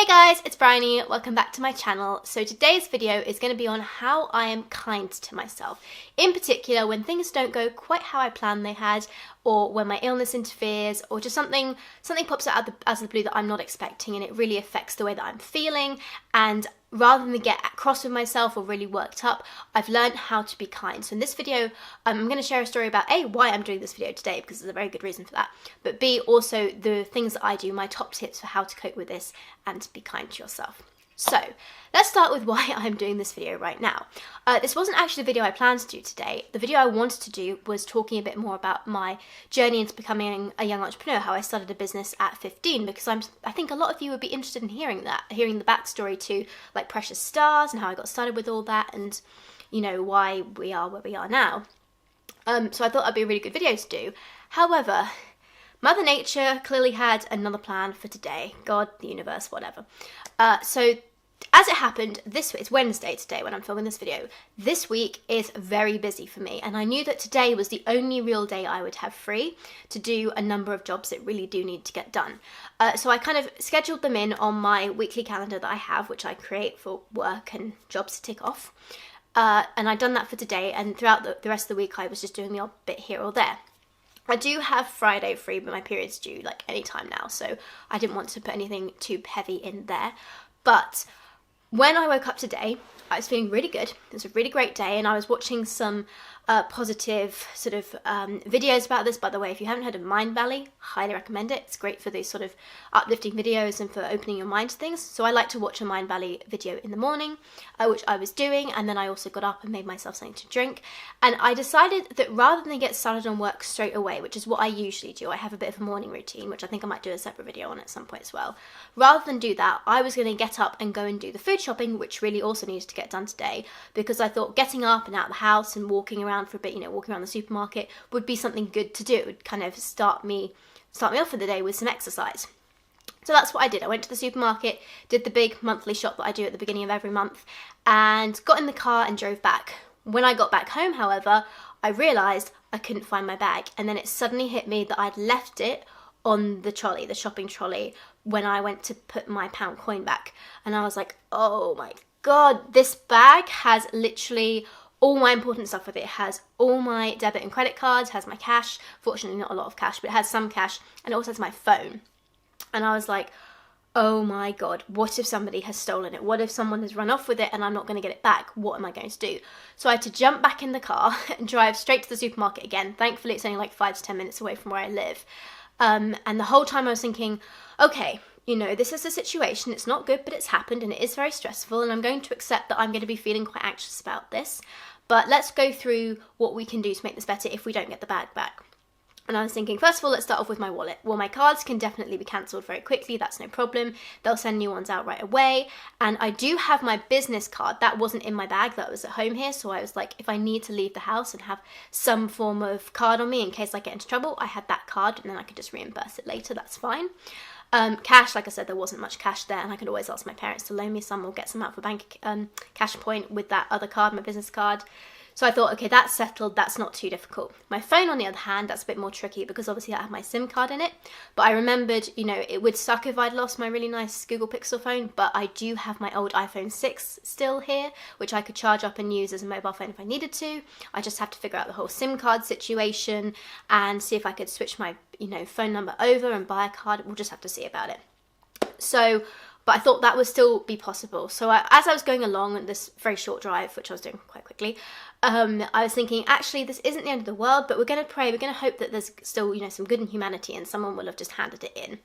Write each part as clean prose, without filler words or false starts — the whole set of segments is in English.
Hey guys, it's Bryony. Welcome back to my channel. So today's video is going to be on how I am kind to myself. In particular, when things don't go quite how I planned they had, or when my illness interferes, or just something pops out of the blue that I'm not expecting and it really affects the way that I'm feeling. And rather than get cross with myself or really worked up, I've learned how to be kind. So in this video, I'm going to share a story about A, why I'm doing this video today, because there's a very good reason for that, but B, also the things that I do, my top tips for how to cope with this and to be kind to yourself. So let's start with why I'm doing this video right now. This wasn't actually the video I planned to do today. The video I wanted to do was talking a bit more about my journey into becoming a young entrepreneur, how I started a business at 15, because I think a lot of you would be interested in hearing the backstory to like Precious Stars and how I got started with all that, and you know why we are where we are now. So I thought that'd be a really good video to do. However, Mother Nature clearly had another plan for today. God, the universe, whatever. So as it happened, it's Wednesday today when I'm filming this video. This week is very busy for me, and I knew that today was the only real day I would have free to do a number of jobs that really do need to get done. So I kind of scheduled them in on my weekly calendar that I have, which I create for work and jobs to tick off. And I'd done that for today, and throughout the rest of the week I was just doing the odd bit here or there. I do have Friday free, but my period's due like any time now, so I didn't want to put anything too heavy in there. But when I woke up today, I was feeling really good. It was a really great day, and I was watching some positive sort of videos about this. By the way, if you haven't heard of Mindvalley, highly recommend it. It's great for these sort of uplifting videos and for opening your mind to things. So I like to watch a Mindvalley video in the morning, which I was doing, and then I also got up and made myself something to drink. And I decided that rather than get started on work straight away, which is what I usually do, I have a bit of a morning routine, which I think I might do a separate video on at some point as well. Rather than do that, I was going to get up and go and do the food shopping, which really also needed to get done today, because I thought getting up and out of the house and walking around for a bit, walking around the supermarket would be something good to do. It would kind of start me off for the day with some exercise. So that's what I did. I went to the supermarket, did the big monthly shop that I do at the beginning of every month, and got in the car and drove back. When I got back home, however, I realised I couldn't find my bag, and then it suddenly hit me that I'd left it on the trolley, the shopping trolley, when I went to put my pound coin back. And I was like, oh my God, this bag has literally all my important stuff with it. It has all my debit and credit cards, has my cash, fortunately not a lot of cash, but it has some cash, and it also has my phone. And I was like, oh my God, what if somebody has stolen it? What if someone has run off with it and I'm not going to get it back? What am I going to do? So I had to jump back in the car and drive straight to the supermarket again. Thankfully, it's only like 5 to 10 minutes away from where I live. And the whole time I was thinking, okay, this is a situation, it's not good, but it's happened and it is very stressful, and I'm going to accept that I'm going to be feeling quite anxious about this. But let's go through what we can do to make this better if we don't get the bag back. And I was thinking, first of all, let's start off with my wallet. Well, my cards can definitely be cancelled very quickly. That's no problem. They'll send new ones out right away. And I do have my business card. That wasn't in my bag. That was at home here. So I was like, if I need to leave the house and have some form of card on me in case I get into trouble, I had that card and then I could just reimburse it later. That's fine. Cash, like I said, there wasn't much cash there, and I could always ask my parents to loan me some or get some out for bank cash point with that other card, my business card. So I thought, okay, that's settled, that's not too difficult. My phone, on the other hand, that's a bit more tricky because obviously I have my SIM card in it, but I remembered, it would suck if I'd lost my really nice Google Pixel phone, but I do have my old iPhone 6 still here, which I could charge up and use as a mobile phone if I needed to. I just have to figure out the whole SIM card situation and see if I could switch my, phone number over and buy a card. We'll just have to see about it. So, but I thought that would still be possible. So as I was going along this very short drive, which I was doing quite quickly, I was thinking, actually, this isn't the end of the world, but we're going to pray, we're going to hope that there's still, some good in humanity and someone will have just handed it in.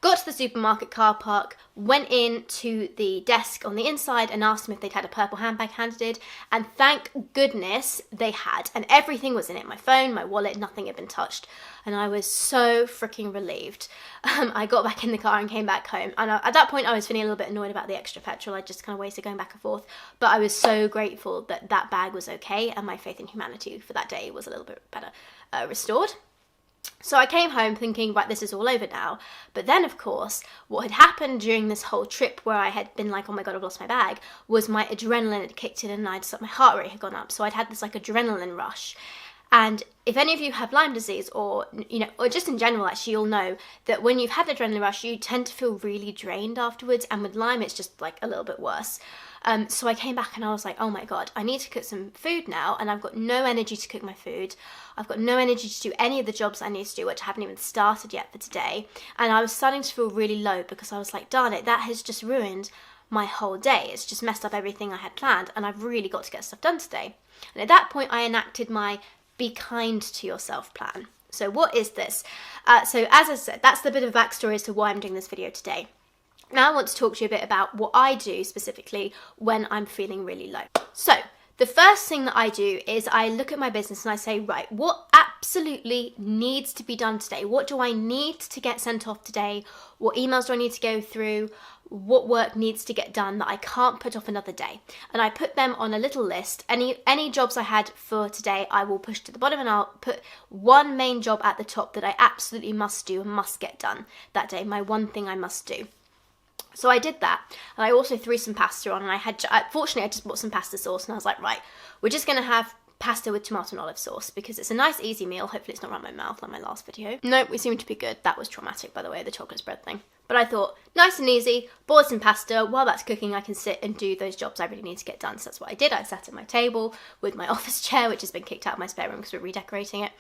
Got to the supermarket car park, went in to the desk on the inside and asked them if they'd had a purple handbag handed, and thank goodness they had, and everything was in it, my phone, my wallet, nothing had been touched, and I was so freaking relieved. I got back in the car and came back home, and at that point I was feeling a little bit annoyed about the extra petrol. I just kind of wasted going back and forth, but I was so grateful that that bag was okay, and my faith in humanity for that day was a little bit better restored. So I came home thinking, right, this is all over now. But then, of course, what had happened during this whole trip where I had been like, oh my God, I've lost my bag, was my adrenaline had kicked in and my heart rate had gone up. So I'd had this like adrenaline rush. And if any of you have Lyme disease, or or just in general, actually, you'll know that when you've had an adrenaline rush, you tend to feel really drained afterwards. And with Lyme, it's just like a little bit worse. So I came back and I was like, oh my God, I need to cook some food now, and I've got no energy to cook my food. I've got no energy to do any of the jobs I need to do, which I haven't even started yet for today. And I was starting to feel really low because I was like, darn it, that has just ruined my whole day. It's just messed up everything I had planned, and I've really got to get stuff done today. And at that point, I enacted my Be Kind to Yourself plan. So what is this? So as I said, that's the bit of backstory as to why I'm doing this video today. Now I want to talk to you a bit about what I do specifically when I'm feeling really low. So the first thing that I do is I look at my business and I say, right, what absolutely needs to be done today? What do I need to get sent off today? What emails do I need to go through? What work needs to get done that I can't put off another day? And I put them on a little list. Any jobs I had for today, I will push to the bottom, and I'll put one main job at the top that I absolutely must do and must get done that day, my one thing I must do. So I did that, and I also threw some pasta on, and fortunately I just bought some pasta sauce, and I was like, right, we're just going to have pasta with tomato and olive sauce because it's a nice easy meal. Hopefully it's not around my mouth like my last video. Nope, we seem to be good. That was traumatic, by the way, the chocolate spread thing. But I thought, nice and easy, boil some pasta. While that's cooking, I can sit and do those jobs I really need to get done. So that's what I did. I sat at my table with my office chair, which has been kicked out of my spare room because we're redecorating it.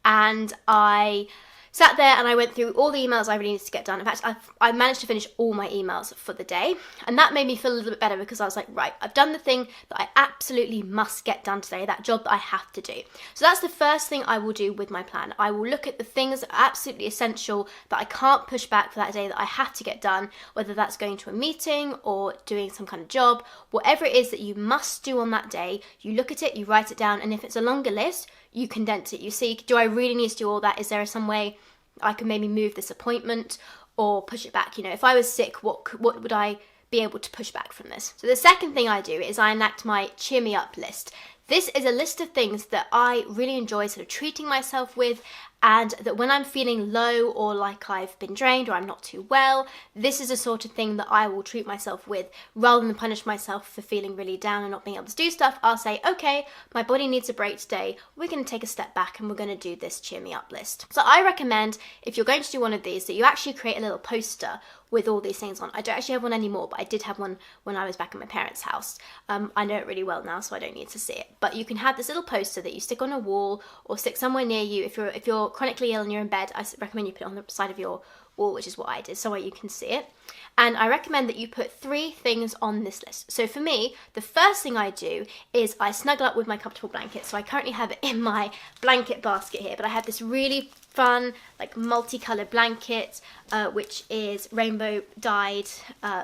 And I sat there and I went through all the emails I really needed to get done. In fact, I managed to finish all my emails for the day. And that made me feel a little bit better because I was like, right, I've done the thing that I absolutely must get done today, that job that I have to do. So that's the first thing I will do with my plan. I will look at the things that are absolutely essential that I can't push back for that day that I have to get done, whether that's going to a meeting or doing some kind of job, whatever it is that you must do on that day, you look at it, you write it down, and if it's a longer list, you condense it. You see, do I really need to do all that? Is there some way I can maybe move this appointment or push it back? If I was sick, what would I be able to push back from this? So the second thing I do is I enact my cheer me up list. This is a list of things that I really enjoy sort of treating myself with, and that when I'm feeling low or like I've been drained or I'm not too well, this is a sort of thing that I will treat myself with. Rather than punish myself for feeling really down and not being able to do stuff, I'll say, okay, my body needs a break today. We're going to take a step back and we're going to do this cheer me up list. So I recommend, if you're going to do one of these, that you actually create a little poster with all these things on. I don't actually have one anymore, but I did have one when I was back at my parents' house. I know it really well now, so I don't need to see it. But you can have this little poster that you stick on a wall or stick somewhere near you. If you're chronically ill and you're in bed, I recommend you put it on the side of your wall, which is what I did, somewhere you can see it. And I recommend that you put 3 things on this list. So for me, the first thing I do is I snuggle up with my comfortable blanket. So I currently have it in my blanket basket here, but I have this really fun, like multicolored blanket, which is rainbow dyed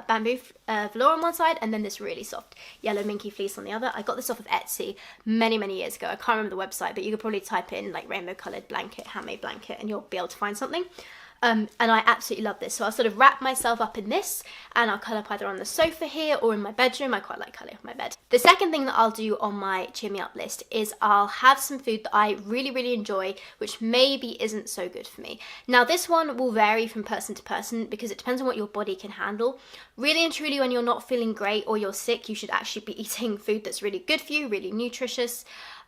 bamboo velour on one side, and then this really soft yellow minky fleece on the other. I got this off of Etsy many years ago. I can't remember the website, but you could probably type in like rainbow colored blanket, handmade blanket, and you'll be able to find something. And I absolutely love this. So I'll sort of wrap myself up in this, and I'll curl up either on the sofa here or in my bedroom. I quite like curling up my bed. The second thing that I'll do on my cheer me up list is I'll have some food that I really enjoy, which maybe isn't so good for me. Now this one will vary from person to person because it depends on what your body can handle. Really and truly, when you're not feeling great or you're sick, you should actually be eating food that's really good for you, really nutritious,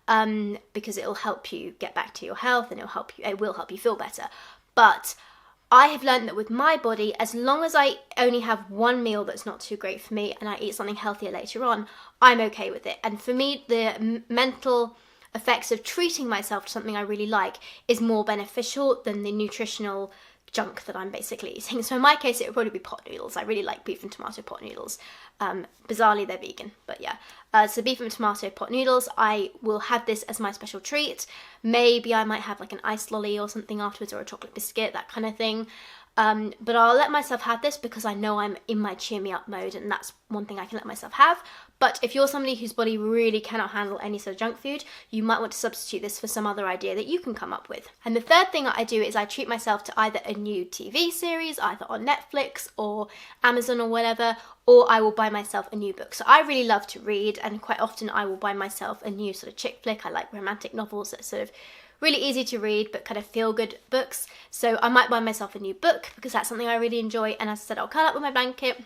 because it'll help you get back to your health and it will help you feel better. But I have learned that with my body, as long as I only have one meal that's not too great for me and I eat something healthier later on, I'm okay with it. And for me, the mental effects of treating myself to something I really like is more beneficial than the nutritional junk that I'm basically eating. So in my case, it would probably be pot noodles. I really like beef and tomato pot noodles. Bizarrely, they're vegan, but yeah. So beef and tomato pot noodles, I will have this as my special treat. Maybe I might have like an iced lolly or something afterwards, or a chocolate biscuit, that kind of thing. But I'll let myself have this because I know I'm in my cheer me up mode, and that's one thing I can let myself have. But if you're somebody whose body really cannot handle any sort of junk food, you might want to substitute this for some other idea that you can come up with. And the third thing I do is I treat myself to either a new TV series, either on Netflix or Amazon or whatever, or I will buy myself a new book. So I really love to read, and quite often I will buy myself a new sort of chick flick. I like romantic novels that sort of really easy to read but kind of feel good books. So I might buy myself a new book because that's something I really enjoy, and as I said, I'll curl up with my blanket,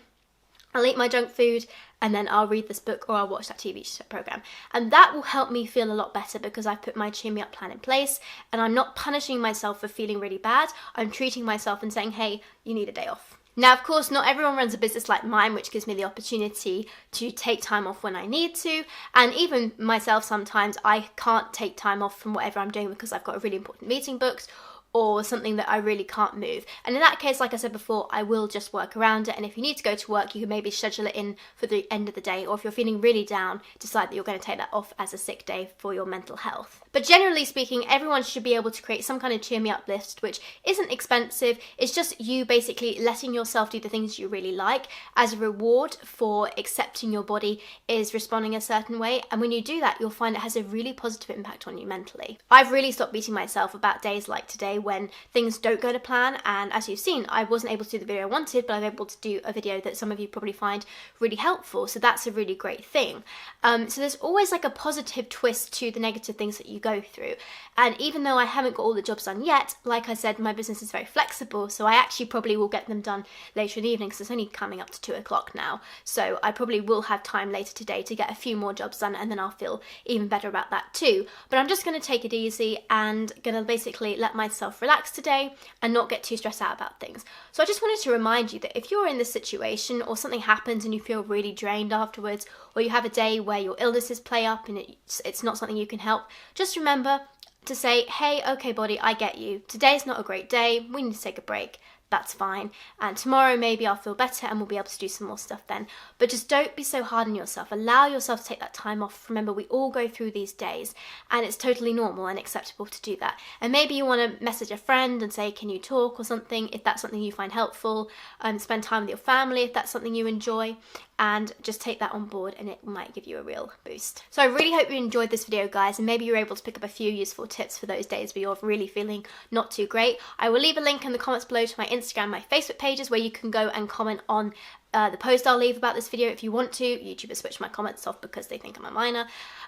I'll eat my junk food and then I'll read this book or I'll watch that TV program. And that will help me feel a lot better because I've put my Cheer Me Up plan in place and I'm not punishing myself for feeling really bad. I'm treating myself and saying, hey, you need a day off. Now, of course, not everyone runs a business like mine, which gives me the opportunity to take time off when I need to. And even myself, sometimes I can't take time off from whatever I'm doing because I've got a really important meeting booked or something that I really can't move. And in that case, like I said before, I will just work around it. And if you need to go to work, you can maybe schedule it in for the end of the day. Or if you're feeling really down, decide that you're going to take that off as a sick day for your mental health. But generally speaking, everyone should be able to create some kind of cheer me up list, which isn't expensive. It's just you basically letting yourself do the things you really like as a reward for accepting your body is responding a certain way. And when you do that, you'll find it has a really positive impact on you mentally. I've really stopped beating myself about days like today when things don't go to plan, and as you've seen, I wasn't able to do the video I wanted, but I'm able to do a video that some of you probably find really helpful, so that's a really great thing. So there's always like a positive twist to the negative things that you go through, and even though I haven't got all the jobs done yet, like I said, my business is very flexible, so I actually probably will get them done later in the evening because it's only coming up to 2 o'clock now, so I probably will have time later today to get a few more jobs done, and then I'll feel even better about that too. But I'm just going to take it easy and going to basically let myself relax today and not get too stressed out about things. So I just wanted to remind you that if you're in this situation or something happens and you feel really drained afterwards, or you have a day where your illnesses play up and it's not something you can help, just remember to say, hey, okay body, I get you. Today's not a great day, we need to take a break. That's fine. And tomorrow maybe I'll feel better and we'll be able to do some more stuff then. But just don't be so hard on yourself. Allow yourself to take that time off. Remember, we all go through these days and it's totally normal and acceptable to do that. And maybe you want to message a friend and say, can you talk or something, if that's something you find helpful. Spend time with your family if that's something you enjoy. And just take that on board and it might give you a real boost. So I really hope you enjoyed this video, guys, and maybe you're able to pick up a few useful tips for those days where you're really feeling not too great. I will leave a link in the comments below to my Instagram, my Facebook pages, where you can go and comment on the post I'll leave about this video if you want to. YouTube has switched my comments off because they think I'm a minor.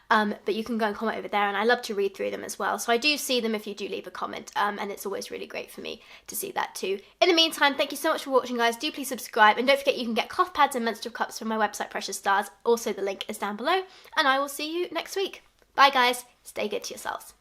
But you can go and comment over there, and I love to read through them as well. So I do see them if you do leave a comment, and it's always really great for me to see that too. In the meantime, thank you so much for watching, guys. Do please subscribe, and don't forget you can get cloth pads and menstrual cups from my website, Precious Stars. Also, the link is down below, and I will see you next week. Bye, guys. Stay good to yourselves.